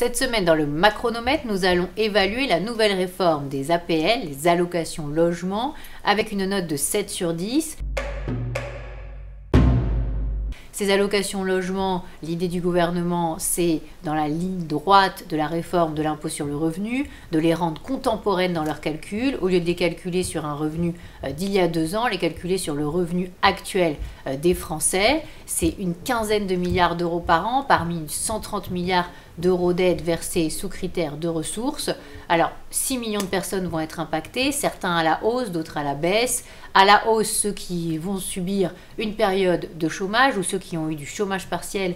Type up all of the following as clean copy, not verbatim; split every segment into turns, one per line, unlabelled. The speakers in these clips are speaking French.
Cette semaine, dans le Macronomètre, nous allons évaluer la nouvelle réforme des APL, les allocations logement, avec une note de 7 sur 10. Ces allocations logement, l'idée du gouvernement, c'est dans la ligne droite de la réforme de l'impôt sur le revenu, de les rendre contemporaines dans leurs calculs. Au lieu de les calculer sur un revenu d'il y a 2 ans, les calculer sur le revenu actuel des Français. C'est une quinzaine de milliards d'euros par an, parmi 130 milliards d'euros d'aide versés sous critères de ressources. Alors, 6 millions de personnes vont être impactées, certains à la hausse, d'autres à la baisse. À la hausse, ceux qui vont subir une période de chômage ou ceux qui ont eu du chômage partiel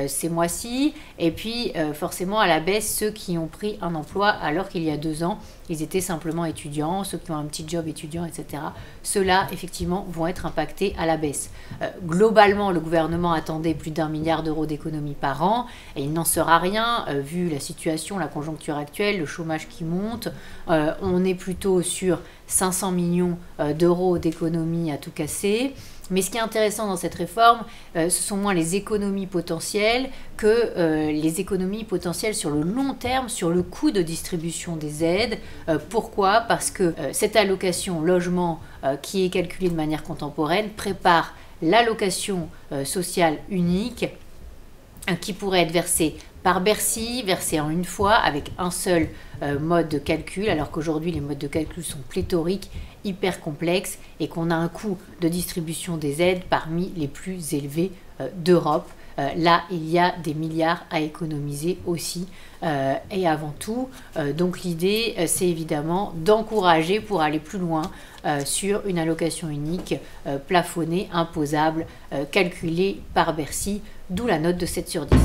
ces mois-ci. Et puis, forcément, à la baisse, ceux qui ont pris un emploi alors qu'il y a 2 ans, ils étaient simplement étudiants, ceux qui ont un petit job étudiant, etc. Ceux-là, effectivement, vont être impactés à la baisse. Globalement, le gouvernement attendait plus d'1 milliard d'euros d'économies par an et il n'en sera rien vu la situation, la conjoncture actuelle, le chômage qui monte. On est plutôt sur 500 millions d'euros d'économies à tout casser. Mais ce qui est intéressant dans cette réforme, ce sont moins les économies potentielles que les économies potentielles sur le long terme, sur le coût de distribution des aides. Pourquoi ? Parce que cette allocation logement qui est calculée de manière contemporaine prépare l'allocation sociale unique qui pourrait être versée par Bercy, versée en une fois avec un seul mode de calcul, alors qu'aujourd'hui les modes de calcul sont pléthoriques, hyper complexes et qu'on a un coût de distribution des aides parmi les plus élevés d'Europe. Là, il y a des milliards à économiser aussi et avant tout. Donc l'idée, c'est évidemment d'encourager pour aller plus loin sur une allocation unique plafonnée, imposable, calculée par Bercy, d'où la note de 7 sur 10.